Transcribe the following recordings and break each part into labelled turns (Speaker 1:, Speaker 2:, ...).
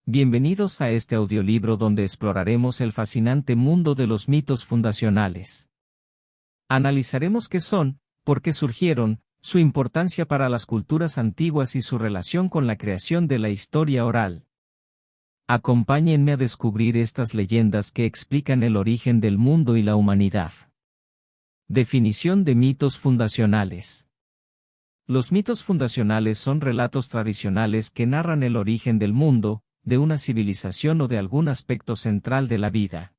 Speaker 1: Bienvenidos a este audiolibro donde exploraremos el fascinante mundo de los mitos fundacionales. Analizaremos qué son, por qué surgieron, su importancia para las culturas antiguas y su relación con la creación de la historia oral. Acompáñenme a descubrir estas leyendas que explican el origen del mundo y la humanidad. Definición de mitos fundacionales. Los mitos fundacionales son relatos tradicionales que narran el origen del mundo, de una civilización o de algún aspecto central de la vida.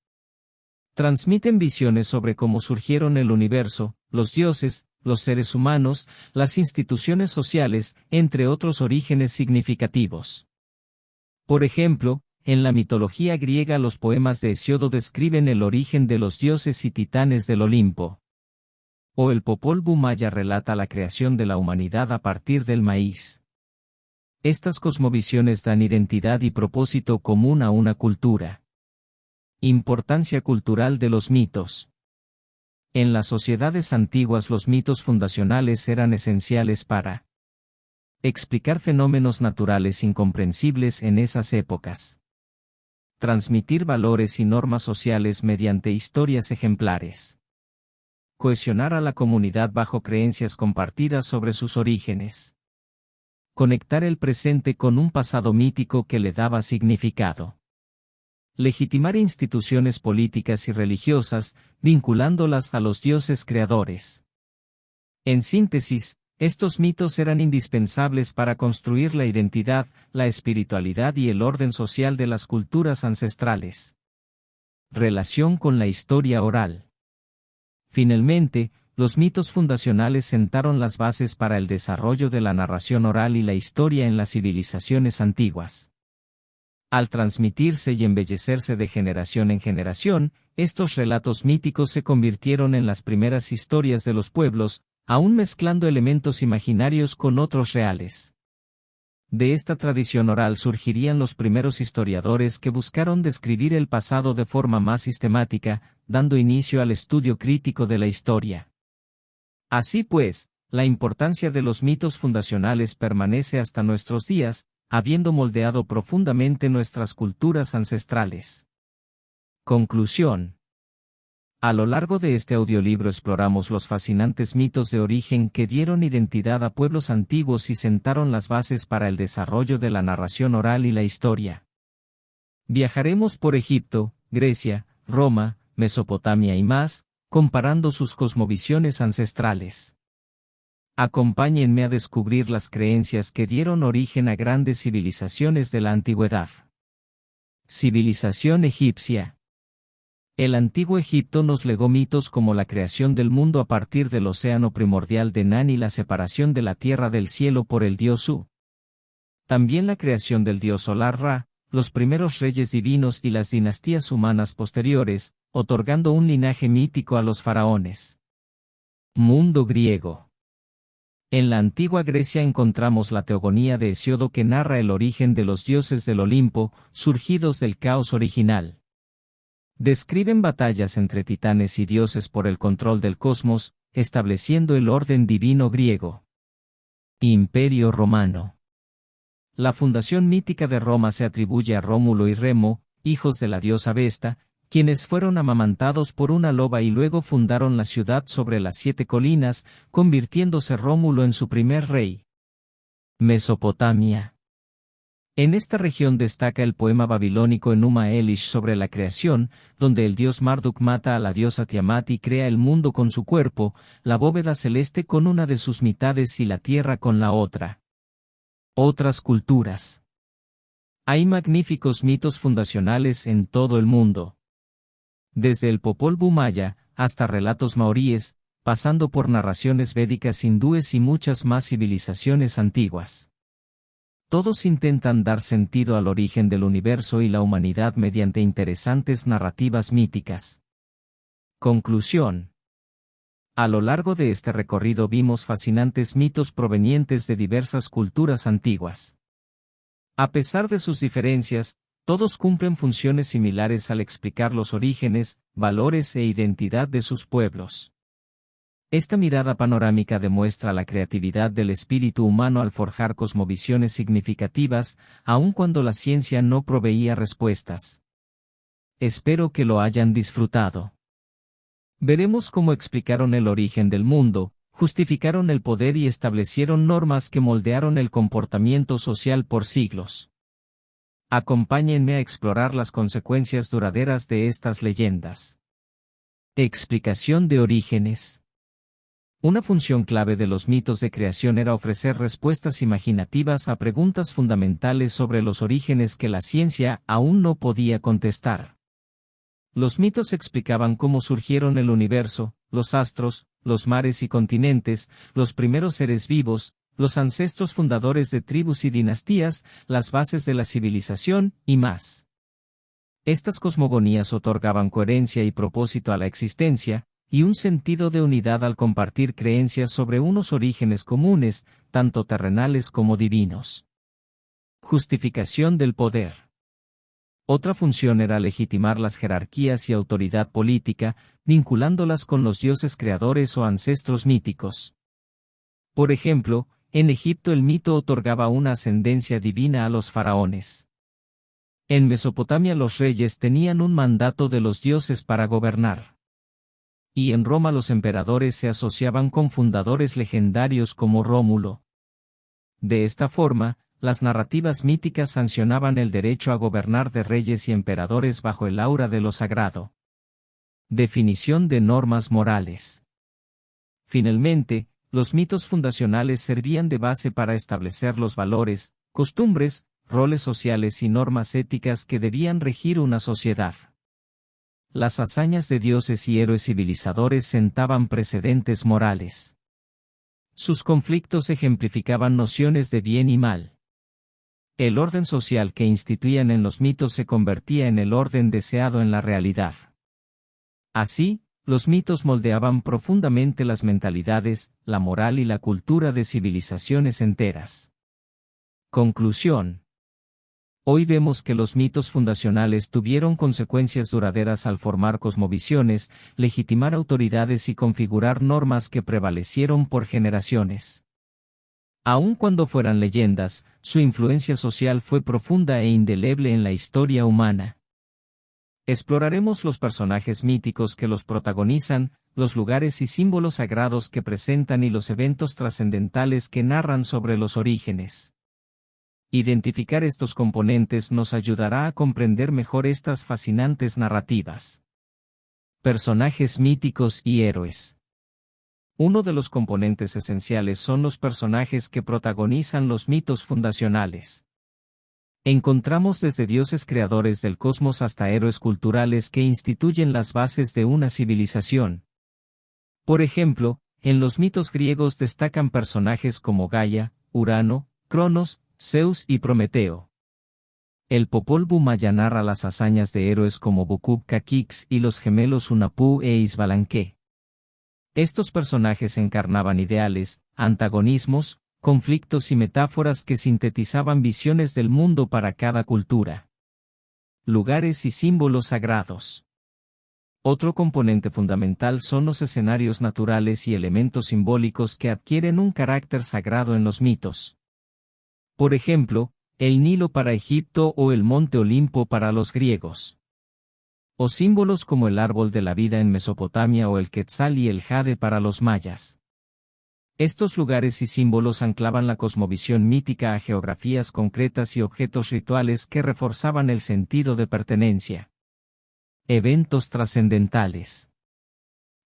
Speaker 1: Transmiten visiones sobre cómo surgieron el universo, los dioses, los seres humanos, las instituciones sociales, entre otros orígenes significativos. Por ejemplo, en la mitología griega los poemas de Hesíodo describen el origen de los dioses y titanes del Olimpo. O el Popol Vuh maya relata la creación de la humanidad a partir del maíz. Estas cosmovisiones dan identidad y propósito común a una cultura. Importancia cultural de los mitos. En las sociedades antiguas los mitos fundacionales eran esenciales para explicar fenómenos naturales incomprensibles en esas épocas. Transmitir valores y normas sociales mediante historias ejemplares. Cohesionar a la comunidad bajo creencias compartidas sobre sus orígenes. Conectar el presente con un pasado mítico que le daba significado. Legitimar instituciones políticas y religiosas, vinculándolas a los dioses creadores. En síntesis, estos mitos eran indispensables para construir la identidad, la espiritualidad y el orden social de las culturas ancestrales. Relación con la historia oral. Finalmente, los mitos fundacionales sentaron las bases para el desarrollo de la narración oral y la historia en las civilizaciones antiguas. Al transmitirse y embellecerse de generación en generación, estos relatos míticos se convirtieron en las primeras historias de los pueblos, aún mezclando elementos imaginarios con otros reales. De esta tradición oral surgirían los primeros historiadores que buscaron describir el pasado de forma más sistemática, dando inicio al estudio crítico de la historia. Así pues, la importancia de los mitos fundacionales permanece hasta nuestros días, habiendo moldeado profundamente nuestras culturas ancestrales. Conclusión. A lo largo de este audiolibro exploramos los fascinantes mitos de origen que dieron identidad a pueblos antiguos y sentaron las bases para el desarrollo de la narración oral y la historia. Viajaremos por Egipto, Grecia, Roma, Mesopotamia y más, comparando sus cosmovisiones ancestrales. Acompáñenme a descubrir las creencias que dieron origen a grandes civilizaciones de la antigüedad. Civilización egipcia. El antiguo Egipto nos legó mitos como la creación del mundo a partir del océano primordial de Nan y la separación de la tierra del cielo por el dios Su. También la creación del dios solar Ra, los primeros reyes divinos y las dinastías humanas posteriores, otorgando un linaje mítico a los faraones. Mundo griego. En la antigua Grecia encontramos la teogonía de Hesíodo que narra el origen de los dioses del Olimpo, surgidos del caos original. Describen batallas entre titanes y dioses por el control del cosmos, estableciendo el orden divino griego. Imperio romano. La fundación mítica de Roma se atribuye a Rómulo y Remo, hijos de la diosa Vesta, quienes fueron amamantados por una loba y luego fundaron la ciudad sobre las 7 colinas, convirtiéndose Rómulo en su primer rey. Mesopotamia. En esta región destaca el poema babilónico Enuma Elish sobre la creación, donde el dios Marduk mata a la diosa Tiamat y crea el mundo con su cuerpo, la bóveda celeste con una de sus mitades y la tierra con la otra. Otras culturas. Hay magníficos mitos fundacionales en todo el mundo. Desde el Popol Vuh maya, hasta relatos maoríes, pasando por narraciones védicas hindúes y muchas más civilizaciones antiguas. Todos intentan dar sentido al origen del universo y la humanidad mediante interesantes narrativas míticas. Conclusión. A lo largo de este recorrido vimos fascinantes mitos provenientes de diversas culturas antiguas. A pesar de sus diferencias, todos cumplen funciones similares al explicar los orígenes, valores e identidad de sus pueblos. Esta mirada panorámica demuestra la creatividad del espíritu humano al forjar cosmovisiones significativas, aun cuando la ciencia no proveía respuestas. Espero que lo hayan disfrutado. Veremos cómo explicaron el origen del mundo, justificaron el poder y establecieron normas que moldearon el comportamiento social por siglos. Acompáñenme a explorar las consecuencias duraderas de estas leyendas. Explicación de orígenes. Una función clave de los mitos de creación era ofrecer respuestas imaginativas a preguntas fundamentales sobre los orígenes que la ciencia aún no podía contestar. Los mitos explicaban cómo surgieron el universo, los astros, los mares y continentes, los primeros seres vivos, los ancestros fundadores de tribus y dinastías, las bases de la civilización, y más. Estas cosmogonías otorgaban coherencia y propósito a la existencia, y un sentido de unidad al compartir creencias sobre unos orígenes comunes, tanto terrenales como divinos. Justificación del poder. Otra función era legitimar las jerarquías y autoridad política, vinculándolas con los dioses creadores o ancestros míticos. Por ejemplo, en Egipto el mito otorgaba una ascendencia divina a los faraones. En Mesopotamia los reyes tenían un mandato de los dioses para gobernar. Y en Roma los emperadores se asociaban con fundadores legendarios como Rómulo. De esta forma, las narrativas míticas sancionaban el derecho a gobernar de reyes y emperadores bajo el aura de lo sagrado. Definición de normas morales. Finalmente, los mitos fundacionales servían de base para establecer los valores, costumbres, roles sociales y normas éticas que debían regir una sociedad. Las hazañas de dioses y héroes civilizadores sentaban precedentes morales. Sus conflictos ejemplificaban nociones de bien y mal. El orden social que instituían en los mitos se convertía en el orden deseado en la realidad. Así, los mitos moldeaban profundamente las mentalidades, la moral y la cultura de civilizaciones enteras. Conclusión. Hoy vemos que los mitos fundacionales tuvieron consecuencias duraderas al formar cosmovisiones, legitimar autoridades y configurar normas que prevalecieron por generaciones. Aun cuando fueran leyendas, su influencia social fue profunda e indeleble en la historia humana. Exploraremos los personajes míticos que los protagonizan, los lugares y símbolos sagrados que presentan y los eventos trascendentales que narran sobre los orígenes. Identificar estos componentes nos ayudará a comprender mejor estas fascinantes narrativas. Personajes míticos y héroes. Uno de los componentes esenciales son los personajes que protagonizan los mitos fundacionales. Encontramos desde dioses creadores del cosmos hasta héroes culturales que instituyen las bases de una civilización. Por ejemplo, en los mitos griegos destacan personajes como Gaia, Urano, Cronos, Zeus y Prometeo. El Popol Vuh Maya narra las hazañas de héroes como Bukub-Kakix y los gemelos Hunahpu e Isbalanque. Estos personajes encarnaban ideales, antagonismos, conflictos y metáforas que sintetizaban visiones del mundo para cada cultura. Lugares y símbolos sagrados. Otro componente fundamental son los escenarios naturales y elementos simbólicos que adquieren un carácter sagrado en los mitos. Por ejemplo, el Nilo para Egipto o el Monte Olimpo para los griegos. O símbolos como el árbol de la vida en Mesopotamia o el Quetzal y el Jade para los mayas. Estos lugares y símbolos anclaban la cosmovisión mítica a geografías concretas y objetos rituales que reforzaban el sentido de pertenencia. Eventos trascendentales.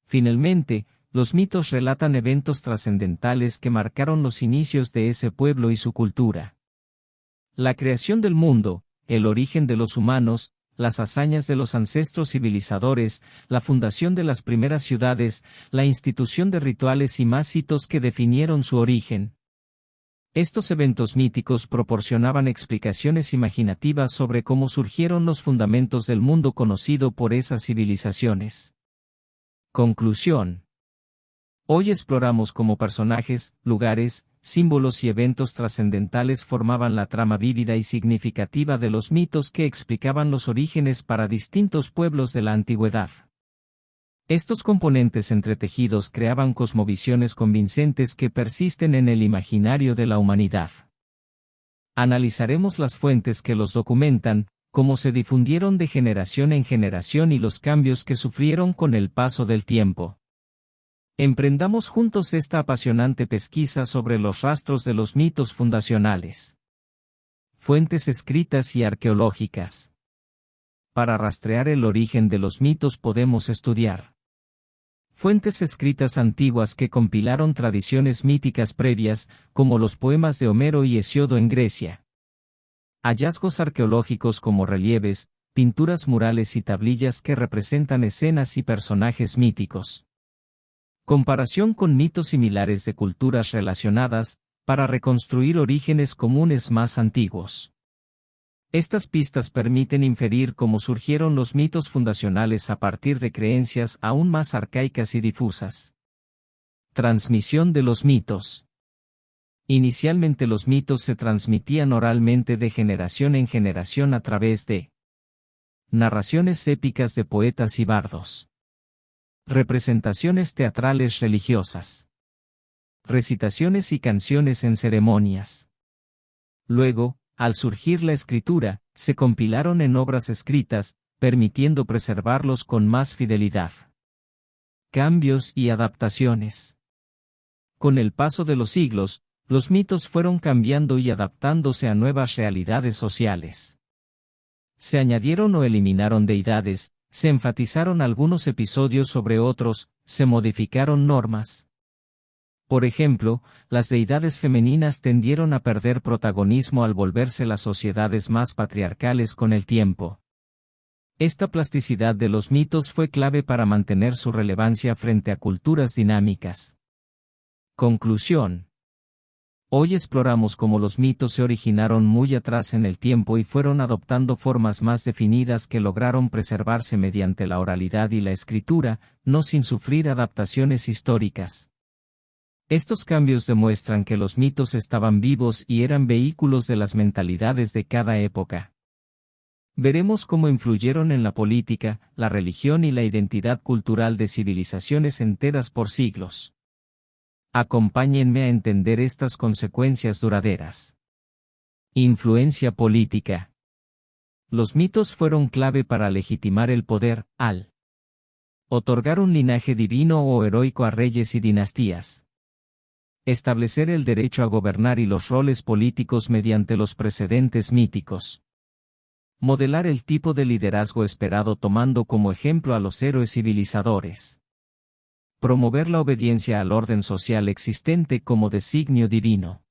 Speaker 1: Finalmente, los mitos relatan eventos trascendentales que marcaron los inicios de ese pueblo y su cultura. La creación del mundo, el origen de los humanos, las hazañas de los ancestros civilizadores, la fundación de las primeras ciudades, la institución de rituales y más hitos que definieron su origen. Estos eventos míticos proporcionaban explicaciones imaginativas sobre cómo surgieron los fundamentos del mundo conocido por esas civilizaciones. Conclusión. Hoy exploramos cómo personajes, lugares, símbolos y eventos trascendentales formaban la trama vívida y significativa de los mitos que explicaban los orígenes para distintos pueblos de la antigüedad. Estos componentes entretejidos creaban cosmovisiones convincentes que persisten en el imaginario de la humanidad. Analizaremos las fuentes que los documentan, cómo se difundieron de generación en generación y los cambios que sufrieron con el paso del tiempo. Emprendamos juntos esta apasionante pesquisa sobre los rastros de los mitos fundacionales. Fuentes escritas y arqueológicas. Para rastrear el origen de los mitos podemos estudiar fuentes escritas antiguas que compilaron tradiciones míticas previas, como los poemas de Homero y Hesíodo en Grecia. Hallazgos arqueológicos como relieves, pinturas murales y tablillas que representan escenas y personajes míticos. Comparación con mitos similares de culturas relacionadas, para reconstruir orígenes comunes más antiguos. Estas pistas permiten inferir cómo surgieron los mitos fundacionales a partir de creencias aún más arcaicas y difusas. Transmisión de los mitos. Inicialmente los mitos se transmitían oralmente de generación en generación a través de narraciones épicas de poetas y bardos, representaciones teatrales religiosas, recitaciones y canciones en ceremonias. Luego, al surgir la escritura, se compilaron en obras escritas, permitiendo preservarlos con más fidelidad. Cambios y adaptaciones. Con el paso de los siglos, los mitos fueron cambiando y adaptándose a nuevas realidades sociales. Se añadieron o eliminaron deidades, se enfatizaron algunos episodios sobre otros, se modificaron normas. Por ejemplo, las deidades femeninas tendieron a perder protagonismo al volverse las sociedades más patriarcales con el tiempo. Esta plasticidad de los mitos fue clave para mantener su relevancia frente a culturas dinámicas. Conclusión. Hoy exploramos cómo los mitos se originaron muy atrás en el tiempo y fueron adoptando formas más definidas que lograron preservarse mediante la oralidad y la escritura, no sin sufrir adaptaciones históricas. Estos cambios demuestran que los mitos estaban vivos y eran vehículos de las mentalidades de cada época. Veremos cómo influyeron en la política, la religión y la identidad cultural de civilizaciones enteras por siglos. Acompáñenme a entender estas consecuencias duraderas. Influencia política. Los mitos fueron clave para legitimar el poder, al otorgar un linaje divino o heroico a reyes y dinastías. Establecer el derecho a gobernar y los roles políticos mediante los precedentes míticos. Modelar el tipo de liderazgo esperado tomando como ejemplo a los héroes civilizadores. Promover la obediencia al orden social existente como designio divino.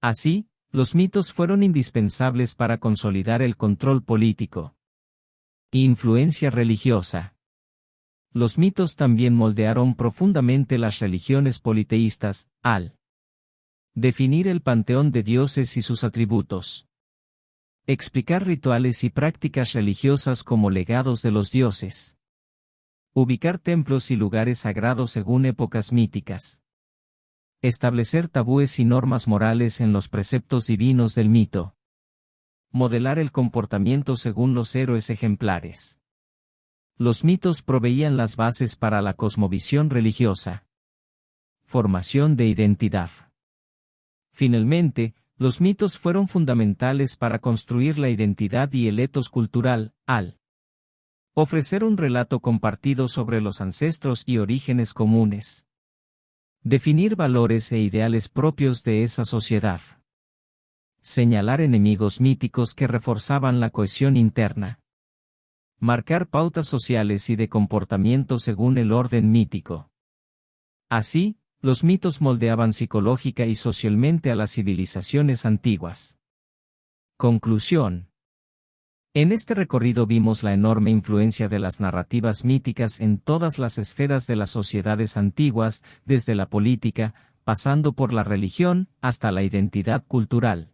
Speaker 1: Así, los mitos fueron indispensables para consolidar el control político. Influencia religiosa. Los mitos también moldearon profundamente las religiones politeístas, al definir el panteón de dioses y sus atributos. Explicar rituales y prácticas religiosas como legados de los dioses. Ubicar templos y lugares sagrados según épocas míticas. Establecer tabúes y normas morales en los preceptos divinos del mito. Modelar el comportamiento según los héroes ejemplares. Los mitos proveían las bases para la cosmovisión religiosa. Formación de identidad. Finalmente, los mitos fueron fundamentales para construir la identidad y el etos cultural, al ofrecer un relato compartido sobre los ancestros y orígenes comunes. Definir valores e ideales propios de esa sociedad. Señalar enemigos míticos que reforzaban la cohesión interna. Marcar pautas sociales y de comportamiento según el orden mítico. Así, los mitos moldeaban psicológica y socialmente a las civilizaciones antiguas. Conclusión. En este recorrido vimos la enorme influencia de las narrativas míticas en todas las esferas de las sociedades antiguas, desde la política, pasando por la religión, hasta la identidad cultural.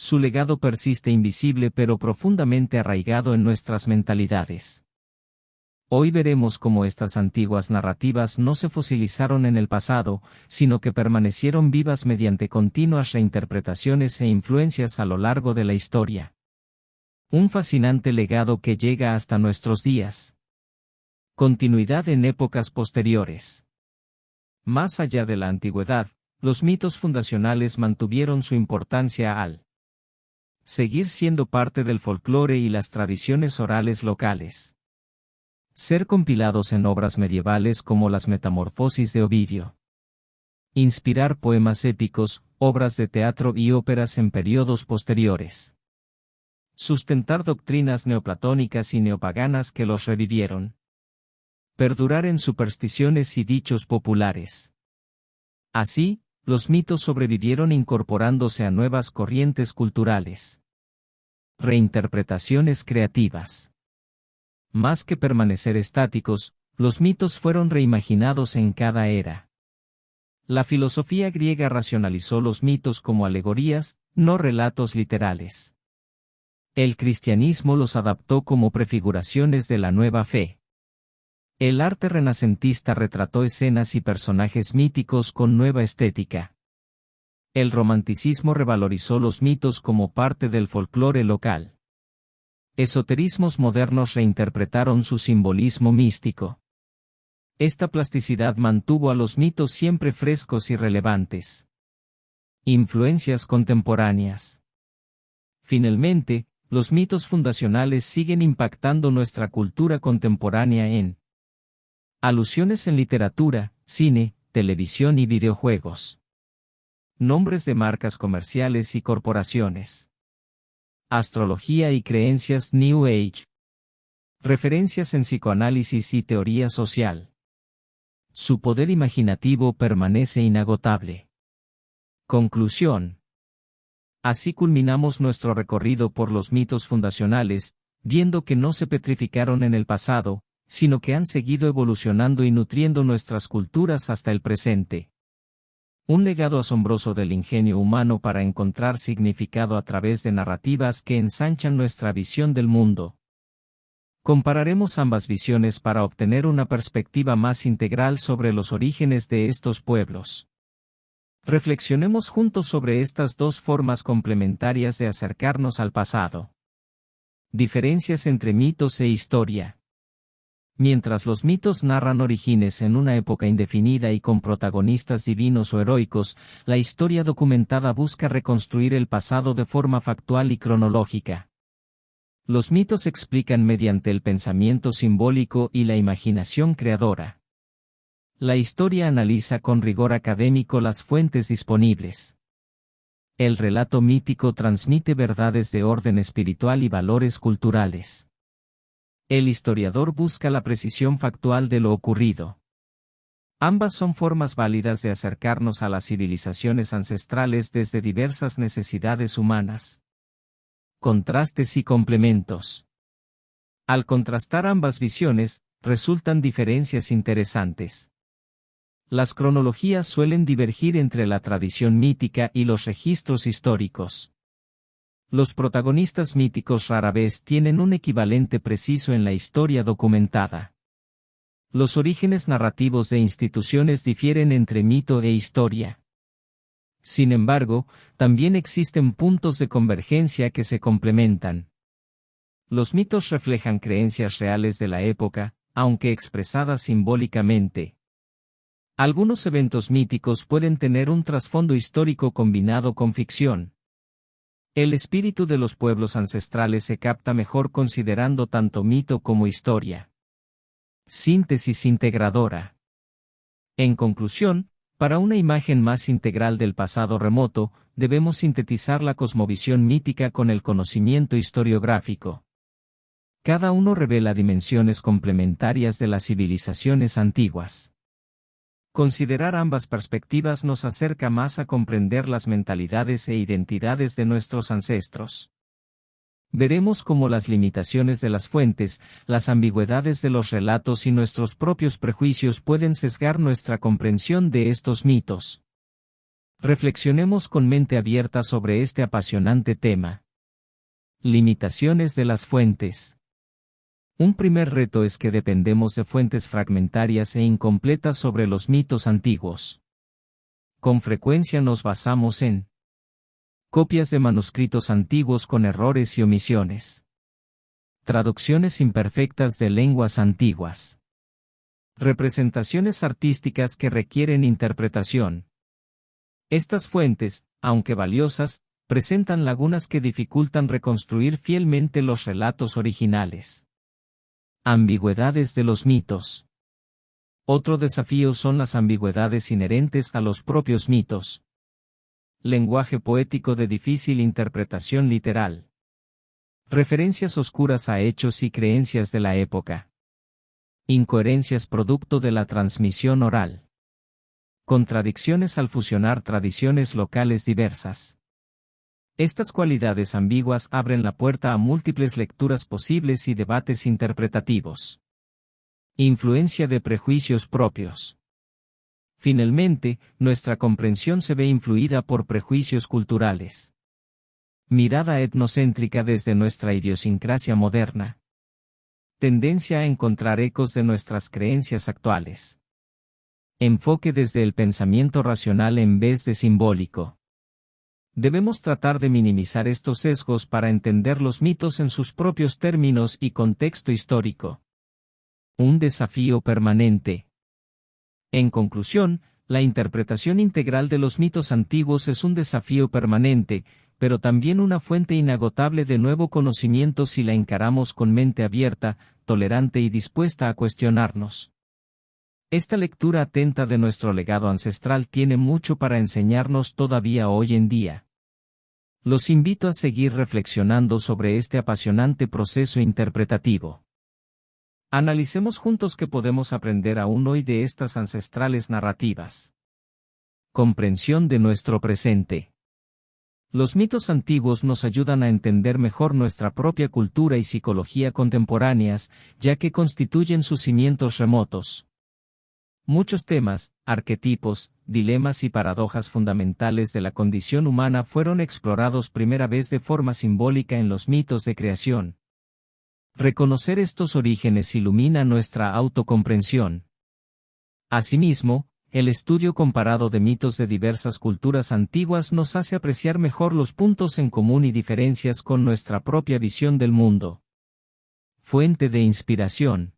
Speaker 1: Su legado persiste invisible pero profundamente arraigado en nuestras mentalidades. Hoy veremos cómo estas antiguas narrativas no se fosilizaron en el pasado, sino que permanecieron vivas mediante continuas reinterpretaciones e influencias a lo largo de la historia. Un fascinante legado que llega hasta nuestros días. Continuidad en épocas posteriores. Más allá de la antigüedad, los mitos fundacionales mantuvieron su importancia al seguir siendo parte del folclore y las tradiciones orales locales. Ser compilados en obras medievales como las Metamorfosis de Ovidio. Inspirar poemas épicos, obras de teatro y óperas en periodos posteriores. Sustentar doctrinas neoplatónicas y neopaganas que los revivieron. Perdurar en supersticiones y dichos populares. Así, los mitos sobrevivieron incorporándose a nuevas corrientes culturales. Reinterpretaciones creativas. Más que permanecer estáticos, los mitos fueron reimaginados en cada era. La filosofía griega racionalizó los mitos como alegorías, no relatos literales. El cristianismo los adaptó como prefiguraciones de la nueva fe. El arte renacentista retrató escenas y personajes míticos con nueva estética. El romanticismo revalorizó los mitos como parte del folclore local. Esoterismos modernos reinterpretaron su simbolismo místico. Esta plasticidad mantuvo a los mitos siempre frescos y relevantes. Influencias contemporáneas. Finalmente, los mitos fundacionales siguen impactando nuestra cultura contemporánea en alusiones en literatura, cine, televisión y videojuegos. Nombres de marcas comerciales y corporaciones. Astrología y creencias New Age. Referencias en psicoanálisis y teoría social. Su poder imaginativo permanece inagotable. Conclusión. Así culminamos nuestro recorrido por los mitos fundacionales, viendo que no se petrificaron en el pasado, sino que han seguido evolucionando y nutriendo nuestras culturas hasta el presente. Un legado asombroso del ingenio humano para encontrar significado a través de narrativas que ensanchan nuestra visión del mundo. Compararemos ambas visiones para obtener una perspectiva más integral sobre los orígenes de estos pueblos. Reflexionemos juntos sobre estas dos formas complementarias de acercarnos al pasado. Diferencias entre mitos e historia. Mientras los mitos narran orígenes en una época indefinida y con protagonistas divinos o heroicos, la historia documentada busca reconstruir el pasado de forma factual y cronológica. Los mitos explican mediante el pensamiento simbólico y la imaginación creadora. La historia analiza con rigor académico las fuentes disponibles. El relato mítico transmite verdades de orden espiritual y valores culturales. El historiador busca la precisión factual de lo ocurrido. Ambas son formas válidas de acercarnos a las civilizaciones ancestrales desde diversas necesidades humanas. Contrastes y complementos. Al contrastar ambas visiones, resultan diferencias interesantes. Las cronologías suelen divergir entre la tradición mítica y los registros históricos. Los protagonistas míticos rara vez tienen un equivalente preciso en la historia documentada. Los orígenes narrativos de instituciones difieren entre mito e historia. Sin embargo, también existen puntos de convergencia que se complementan. Los mitos reflejan creencias reales de la época, aunque expresadas simbólicamente. Algunos eventos míticos pueden tener un trasfondo histórico combinado con ficción. El espíritu de los pueblos ancestrales se capta mejor considerando tanto mito como historia. Síntesis integradora. En conclusión, para una imagen más integral del pasado remoto, debemos sintetizar la cosmovisión mítica con el conocimiento historiográfico. Cada uno revela dimensiones complementarias de las civilizaciones antiguas. Considerar ambas perspectivas nos acerca más a comprender las mentalidades e identidades de nuestros ancestros. Veremos cómo las limitaciones de las fuentes, las ambigüedades de los relatos y nuestros propios prejuicios pueden sesgar nuestra comprensión de estos mitos. Reflexionemos con mente abierta sobre este apasionante tema. Limitaciones de las fuentes. Un primer reto es que dependemos de fuentes fragmentarias e incompletas sobre los mitos antiguos. Con frecuencia nos basamos en copias de manuscritos antiguos con errores y omisiones. Traducciones imperfectas de lenguas antiguas. Representaciones artísticas que requieren interpretación. Estas fuentes, aunque valiosas, presentan lagunas que dificultan reconstruir fielmente los relatos originales. Ambigüedades de los mitos. Otro desafío son las ambigüedades inherentes a los propios mitos. Lenguaje poético de difícil interpretación literal. Referencias oscuras a hechos y creencias de la época. Incoherencias producto de la transmisión oral. Contradicciones al fusionar tradiciones locales diversas. Estas cualidades ambiguas abren la puerta a múltiples lecturas posibles y debates interpretativos. Influencia de prejuicios propios. Finalmente, nuestra comprensión se ve influida por prejuicios culturales. Mirada etnocéntrica desde nuestra idiosincrasia moderna. Tendencia a encontrar ecos de nuestras creencias actuales. Enfoque desde el pensamiento racional en vez de simbólico. Debemos tratar de minimizar estos sesgos para entender los mitos en sus propios términos y contexto histórico. Un desafío permanente. En conclusión, la interpretación integral de los mitos antiguos es un desafío permanente, pero también una fuente inagotable de nuevo conocimiento si la encaramos con mente abierta, tolerante y dispuesta a cuestionarnos. Esta lectura atenta de nuestro legado ancestral tiene mucho para enseñarnos todavía hoy en día. Los invito a seguir reflexionando sobre este apasionante proceso interpretativo. Analicemos juntos qué podemos aprender aún hoy de estas ancestrales narrativas. Comprensión de nuestro presente. Los mitos antiguos nos ayudan a entender mejor nuestra propia cultura y psicología contemporáneas, ya que constituyen sus cimientos remotos. Muchos temas, arquetipos, dilemas y paradojas fundamentales de la condición humana fueron explorados primera vez de forma simbólica en los mitos de creación. Reconocer estos orígenes ilumina nuestra autocomprensión. Asimismo, el estudio comparado de mitos de diversas culturas antiguas nos hace apreciar mejor los puntos en común y diferencias con nuestra propia visión del mundo. Fuente de inspiración.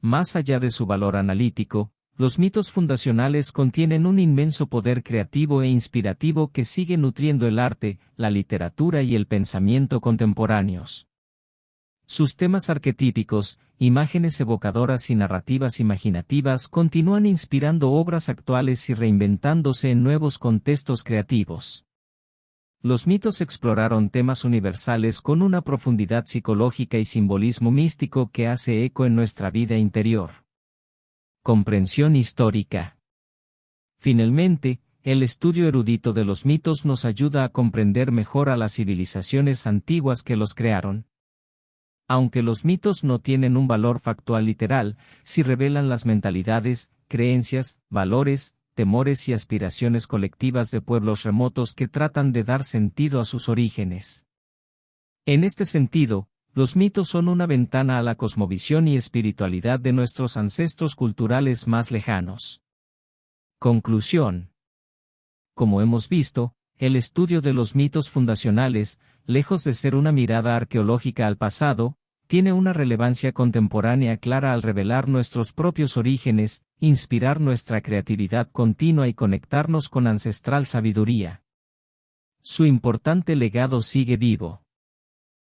Speaker 1: Más allá de su valor analítico, los mitos fundacionales contienen un inmenso poder creativo e inspirativo que sigue nutriendo el arte, la literatura y el pensamiento contemporáneos. Sus temas arquetípicos, imágenes evocadoras y narrativas imaginativas continúan inspirando obras actuales y reinventándose en nuevos contextos creativos. Los mitos exploraron temas universales con una profundidad psicológica y simbolismo místico que hace eco en nuestra vida interior. Comprensión histórica. Finalmente, el estudio erudito de los mitos nos ayuda a comprender mejor a las civilizaciones antiguas que los crearon. Aunque los mitos no tienen un valor factual literal, sí revelan las mentalidades, creencias, valores, temores y aspiraciones colectivas de pueblos remotos que tratan de dar sentido a sus orígenes. En este sentido, los mitos son una ventana a la cosmovisión y espiritualidad de nuestros ancestros culturales más lejanos. Conclusión. Como hemos visto, el estudio de los mitos fundacionales, lejos de ser una mirada arqueológica al pasado, tiene una relevancia contemporánea clara al revelar nuestros propios orígenes, inspirar nuestra creatividad continua y conectarnos con ancestral sabiduría. Su importante legado sigue vivo.